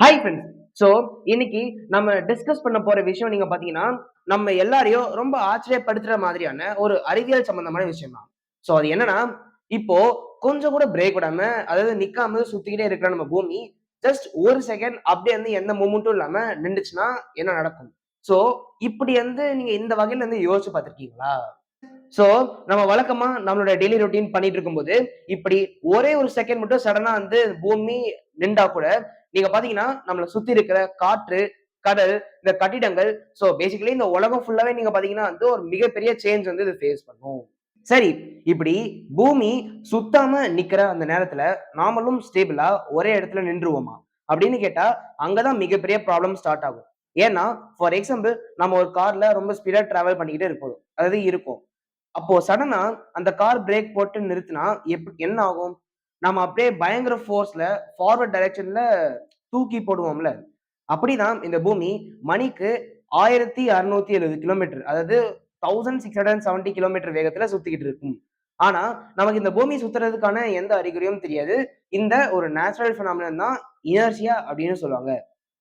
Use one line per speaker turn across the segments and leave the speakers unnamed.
Hi friends. So இன்னைக்கு நம்ம discuss பண்ண போற விஷயம் நீங்க பாத்தீங்கன்னா, நம்ம எல்லாரையும் ரொம்ப ஆச்சரியப்படுத்துற மாதிரியான ஒரு அறிவியல் சம்பந்தமான விஷயம் தான். ஸோ அது என்னன்னா, இப்போ கொஞ்சம் கூட பிரேக் விடாம, அதாவது நிக்காம சுத்திக்கிட்டே இருக்கிற நம்ம பூமி, ஜஸ்ட் 1 செகண்ட் அப்படியே வந்து எந்த மூவ்மெண்ட்டும் இல்லாம நின்டுச்சுன்னா என்ன நடக்கும்? ஸோ இப்படி வந்து நீங்க இந்த வகையில வந்து யோசிச்சு பார்த்திருக்கீங்களா? சோ, நம்ம வழக்கமா நம்மளோட டெய்லி ரொட்டீன் பண்ணிட்டு இருக்கும்போது, இப்படி ஒரே ஒரு செகண்ட் மட்டும் சடனா வந்து பூமி நின்றா கூட, நீங்க பார்த்தீங்கன்னா, நம்மள சுத்தி இருக்கிற காற்று, கடல், இந்த கட்டிடங்கள், சோ பேசிக்கலி இந்த உலகம் ஃபுல்லாவே நீங்க பார்த்தீங்கன்னா வந்து ஒரு மிகப்பெரிய சேஞ்ச் வந்து இது ஃபேஸ் பண்ணும். சரி, இப்படி பூமி சுத்தாம நிக்கிற அந்த நேரத்துல, நாமளும் ஸ்டேபிளா ஒரே இடத்துல நின்றுவோமா? அப்படின்னு கேட்டா, அங்க தான் மிகப்பெரிய ப்ராப்ளம் ஸ்டார்ட் ஆகும். ஏன்னா, ஃபார் எக்ஸாம்பிள் நம்ம ஒரு கார்ல ரொம்ப ஸ்பீடா டிராவல் பண்ணிக்கிட்டே இருப்போம். அதாவது இருக்கும். அப்போ சடனா அந்த கார் பிரேக் போட்டு நிறுத்தினா என்ன ஆகும்? நம்ம அப்படியே பயங்கர ஃபோர்ஸ்ல ஃபார்வர்ட் டைரக்ஷன்ல தூக்கி போடுவோம்ல. அப்படிதான் இந்த பூமி மணிக்கு 1670 கிலோமீட்டர், அதாவது 1670 கிலோமீட்டர் வேகத்துல சுத்திக்கிட்டு இருக்கும். ஆனா, நமக்கு இந்த பூமி சுத்துறதுக்கான எந்த அறிகுறியும் தெரியாது. இந்த ஒரு நேச்சுரல் பினாமினன் தான் இனர்ஷியா அப்படின்னு சொல்லுவாங்க.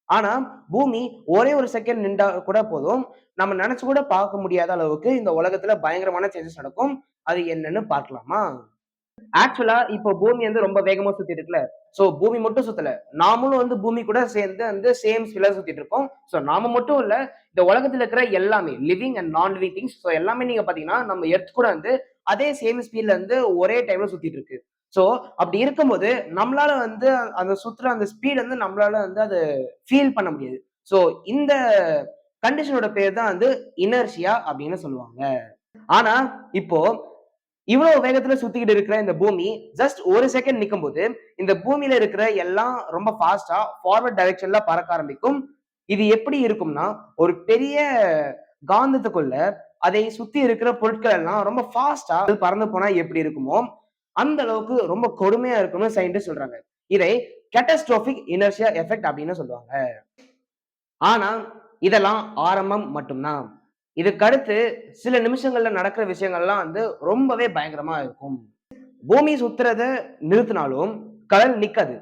ஆனா, பூமி ஒரே ஒரு செகண்ட் நின்றா கூட போதும். நம்ம நெனச்சு கூட பார்க்க முடியாத அளவுக்கு இந்த உலகத்துல பயங்கரமான சேஞ்சஸ் நடக்கும். அது என்னன்னு பார்க்கலாமா? ஆக்சுவலா இப்போ பூமி வந்து ரொம்ப வேகமா சுத்திட்டு இருக்குல்ல. சோ பூமி மட்டும் சுத்தல. நாமளும் வந்து பூமி கூட சேர்ந்து வந்து சேம் ஸ்பீட்ல சுத்திட்டு இருக்கோம். சோ நாம மட்டும் இல்ல, இந்த உலகத்துல இருக்கிற எல்லாமே லிவிங் அண்ட் நான் லிவிங் திங்ஸ், சோ எல்லாமே நீங்க பாத்தீங்கன்னா, நம்ம எர்த் கூட வந்து அதே சேம் ஸ்பீட்ல வந்து ஒரே டைம்ல சுத்திட்டு இருக்கு. சோ அப்படி இருக்கும்போது, நம்மளால வந்து அந்த சுத்துற அந்த ஸ்பீட் வந்து நம்மளால வந்து அத ஃபீல் பண்ண முடியாது. சோ இந்த கண்டிஷனோட பேர் தான் வந்து இனர்ஷியா அப்படின்னு சொல்லுவாங்க. ஆனா, இப்போ இவ்வளவு வேகத்துல சுத்திக்கிட்டு இருக்கிற இந்த பூமி, ஜஸ்ட் 1 செகண்ட் நிக்கும்போது, இந்த பூமியில இருக்கிற எல்லாம் ரொம்ப ஃபாஸ்ட்டா ஃபார்வர்ட் டைரக்ஷன்ல பறக்க ஆரம்பிக்கும். இது எப்படி இருக்கும்னா, ஒரு பெரிய காந்தத்துக்குள்ள அதை சுத்தி இருக்கிற பொருட்கள் எல்லாம் ரொம்ப ஃபாஸ்ட்டா பறந்து போனா எப்படி இருக்குமோ, அந்த அளவுக்கு ரொம்ப கொடுமையா இருக்கும்னு சயின்டிஸ்ட் சொல்றாங்க. இதை கேட்டாஸ்ட்ரோபிக் இனர்ஷியா எஃபெக்ட் அப்படின்னு சொல்லுவாங்க. ஆனா, இதெல்லாம் ஆரம்பம் மட்டும் தான். இதுக்கு அடுத்து சில நிமிஷங்கள்ல நடக்கிற விஷயங்கள்லாம் வந்து ரொம்பவே பயங்கரமா இருக்கும். பூமி சுத்துறத நிறுத்தினாலும் கடல் நிக்காது.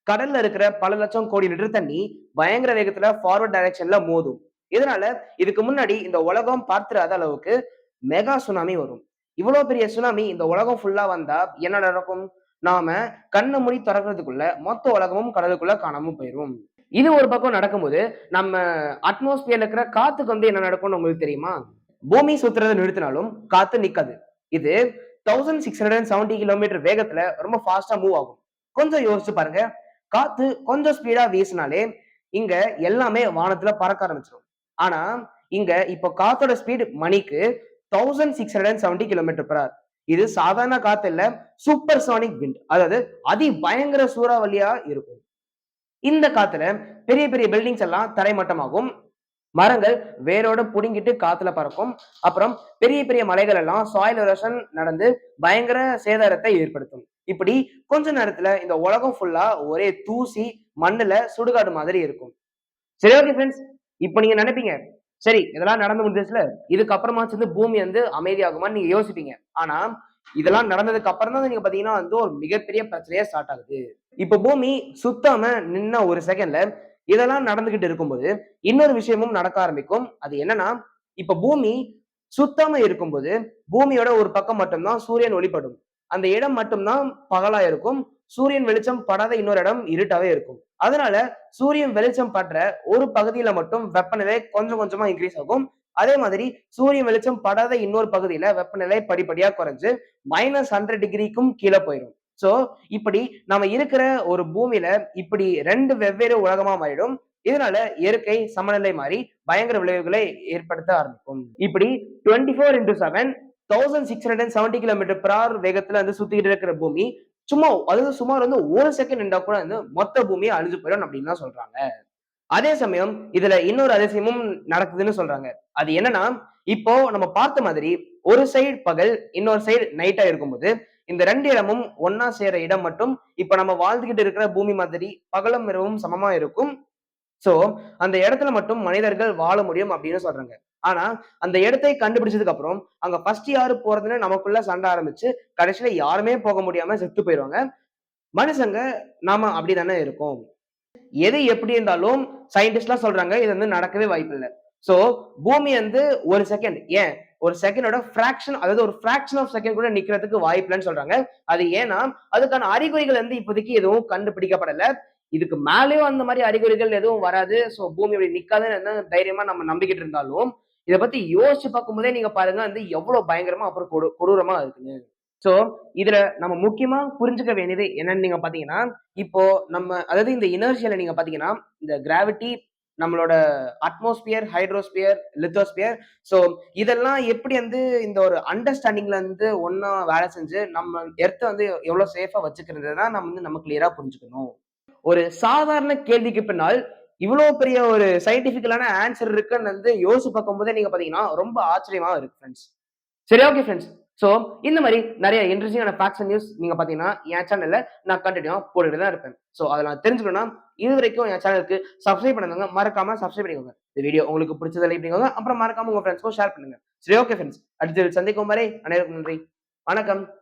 கடல்ல இருக்கிற பல லட்சம் கோடி லிட்டர் தண்ணி பயங்கர வேகத்துல ஃபார்வர்ட் டைரக்ஷன்ல மோதும். இதனால இதுக்கு முன்னாடி இந்த உலகம் பார்த்திராத அளவுக்கு மெகா சுனாமி வரும். இவ்வளவு பெரிய சுனாமி இந்த உலகம் ஃபுல்லா வந்தா என்ன நடக்கும்? நாம கண்ண மூடி தொறக்கறதுக்குள்ள மொத்த உலகமும் கடலுக்குள்ள காணாம போயிரும். இது ஒரு பக்கம் நடக்கும்போது, நம்ம அட்மாஸ்பியர்ல இருக்கிற காத்துக்கு வந்து என்ன நடக்கும்னு உங்களுக்கு தெரியுமா? பூமி சுத்துறத நிறுத்தினாலும் காத்து நிக்காது. இது 1670 கிலோமீட்டர் வேகத்துல ரொம்ப ஃபாஸ்டா மூவ் ஆகும். கொஞ்சம் யோசிச்சு பாருங்க. காத்து கொஞ்சம் ஸ்பீடா வீசினாலே, இங்க எல்லாமே வானத்துல பறக்க ஆரம்பிச்சுரும். ஆனா, இங்க இப்போ காத்தோட ஸ்பீட் மணிக்கு 1670 கிலோமீட்டர் பெர் ஹவர். இது சாதாரண காத்து இல்ல, சூப்பர் சானிக் விண்ட். அதாவது அதி பயங்கர சூறாவளியா இருக்கும். இந்த காத்துல பெரிய பெரிய பில்டிங்ஸ் எல்லாம் தரைமட்டமாகும். மரங்கள் வேரோட புடுங்கிட்டு காத்துல பறக்கும். அப்புறம் பெரிய பெரிய மலைகள் எல்லாம் சாயில் எரோஷன் நடந்து பயங்கர சேதாரத்தை ஏற்படுத்தும். இப்படி கொஞ்ச நேரத்துல இந்த உலகம் ஃபுல்லா ஒரே தூசி, மண்ணுல சுடுகாடு மாதிரி இருக்கும். சரி, ஓகே ஃபிரெண்ட்ஸ். இப்ப நீங்க நினைப்பீங்க, சரி இதெல்லாம் நடந்து முடிஞ்சிருச்சுல, இதுக்கப்புறமாச்சு வந்து பூமி வந்து அமைதியாகுமான்னு நீங்க யோசிப்பீங்க. ஆனா, இதெல்லாம் நடந்ததுக்கு அப்புறம் தான் நீங்க பாத்தீங்கன்னா வந்து ஒரு மிகப்பெரிய பிரச்சனையே ஸ்டார்ட் ஆகுது. இப்ப பூமி சுத்தாம நின்ன ஒரு செகண்ட்ல இதெல்லாம் நடந்துகிட்டு இருக்கும்போது, இன்னொரு விஷயமும் நடக்க ஆரம்பிக்கும். அது என்னன்னா, இப்ப பூமி சுத்தாம இருக்கும்போது, பூமியோட ஒரு பக்கம் மட்டும் தான் சூரியன் ஒளிப்படும். அந்த இடம் மட்டும் தான் பகலா இருக்கும். சூரியன் வெளிச்சம் படாத இன்னொரு இடம் இருட்டாவே இருக்கும். அதனால சூரியன் வெளிச்சம் படுற ஒரு பகுதியில மட்டும் வெப்பநிலை கொஞ்சம் கொஞ்சமா இன்கிரீஸ் ஆகும். அதே மாதிரி சூரியன் வெளிச்சம் படாத இன்னொரு பகுதியில வெப்பநிலை படிப்படியா குறைஞ்சு -100 டிகிரிக்கும் கீழ போயிரும். சோ, இப்படி நம்ம இருக்கிற ஒரு பூமியில இப்படி 2 வெவ்வேறு உலகமா மாறிடும். இதனால இயற்கை சமநிலை மாறி பயங்கர விளைவுகளை ஏற்படுத்த ஆரம்பிக்கும். இப்படி 24/7 1670 கிலோமீட்டர் பெர் ஹவர் வேகத்துல வந்து சுத்திட்டு இருக்கிற பூமி சும்மா, அதாவது சுமார் வந்து 1 செகண்ட் நின்றா கூட வந்து மொத்த பூமியே அழிஞ்சு போயிடும் அப்படின்னு தான் சொல்றாங்க. அதே சமயம் இதுல இன்னொரு அதிசயமும் நடக்குதுன்னு சொல்றாங்க. அது என்னன்னா, இப்போ நம்ம பார்த்த மாதிரி ஒரு சைடு பகல், இன்னொரு சைடு நைட்டா இருக்கும்போது, இந்த 2 இடமும் ஒண்ணா சேர இடம் மட்டும் இப்ப நம்ம வாழ்ந்துகிட்டு இருக்கிற பூமி மாதிரி பகலும் இரவும் சமமா இருக்கும். சோ, அந்த இடத்துல மட்டும் மனிதர்கள் வாழ முடியும் அப்படின்னு சொல்றாங்க. ஆனா, அந்த இடத்தை கண்டுபிடிச்சதுக்கு அப்புறம், அங்க ஃபர்ஸ்ட் யாரு போறதுன்னு நமக்குள்ள சண்டை ஆரம்பிச்சு, கடைசியில யாருமே போக முடியாம செத்து போயிருவாங்க. மனுஷங்க நாம அப்படித்தானே இருக்கோம். எது எப்படி இருந்தாலும் சயின்டிஸ்ட்லாம் சொல்றாங்க, இது வந்து நடக்கவே வாய்ப்பில்ல. சோ, பூமி வந்து 1 செகண்ட் ஏன் ஒரு செகண்டோட ஃபிராக்ஷன் அதாவது ஒரு ஃபிராக்ஷன் ஆஃப் செகண்ட் கூட நிக்கிறதுக்கு வாய்ப்பில்லன்னு சொல்றாங்க. அது ஏன்னா, அதுக்கான அறிகுறிகள் வந்து இப்போதைக்கு எதுவும் கண்டுபிடிக்கப்படல. இதுக்கு மேலயும் அந்த மாரி அறிகுறிகள் எதுவும் வராது. சோ, பூமி இப்படி நிக்காதுன்னு தைரியமா நம்ம நம்பிக்கிட்டு இருந்தாலும், இத பத்தி யோசிச்சு பார்க்கும்போதே நீங்க பாருங்க வந்து எவ்வளவு பயங்கரமா அப்புறம் கொடூரமா இருக்குன்னு. சோ, இதுல நம்ம முக்கியமா புரிஞ்சுக்க வேண்டியது என்னன்னு நீங்க பார்த்தீங்கன்னா, இப்போ நம்ம அதாவது இந்த இனர்ஷியால நீங்க பார்த்தீங்கன்னா, இந்த கிராவிட்டி, நம்மளோட அட்மாஸ்பியர், ஹைட்ரோஸ்பியர், லித்தோஸ்பியர் சோ இதெல்லாம் எப்படி வந்து இந்த ஒரு அண்டர்ஸ்டாண்டிங்ல வந்து ஒண்ணா வேலை செஞ்சு, நம்ம எர்த்த வந்து எவ்வளவு சேஃபா வச்சுக்கிறத தான் நம்ம வந்து நம்ம கிளியரா புரிஞ்சுக்கணும். ஒரு சாதாரண கேள்விக்கு பின்னால் இவ்வளோ பெரிய ஒரு சயின்டிபிக்கலான ஆன்சர் இருக்குன்னு வந்து யோசிச்சு பார்க்கும்போதே நீங்க பார்த்தீங்கன்னா, ரொம்ப ஆச்சரியமா இருக்கு ஃபிரெண்ட்ஸ். சரி ஓகே ஃபிரெண்ட்ஸ். சோ இந்த மாரி நெறைய இன்ட்ரஸ்டிங்கான ஃபேக்ட்ஸ் அண்ட் நியூஸ் நீங்க பார்த்தீங்கன்னா, என் சேனல்ல நான் கன்டினியூவா போட்டுட்டு தான் இருப்பேன். சோ அதெல்லாம் தெரிஞ்சுக்கணும்னா, இதுவரைக்கும் என் சேனலுக்கு சப்ஸ்கிரைப் பண்ணாதவங்க மறக்காம சப்ஸ்கிரைப் பண்ணிக்கோங்க. இந்த வீடியோ உங்களுக்கு பிடிச்சத லைக் பண்ணிக்கோங்க. அப்புறம் மறக்காம உங்க ஃபிரெண்ட்ஸ்க்கும் ஷேர் பண்ணுங்க. சரி ஓகே ஃபிரெண்ட்ஸ். அடுத்த சந்திக்கும் வரை அனைவருக்கும் நன்றி. வணக்கம்.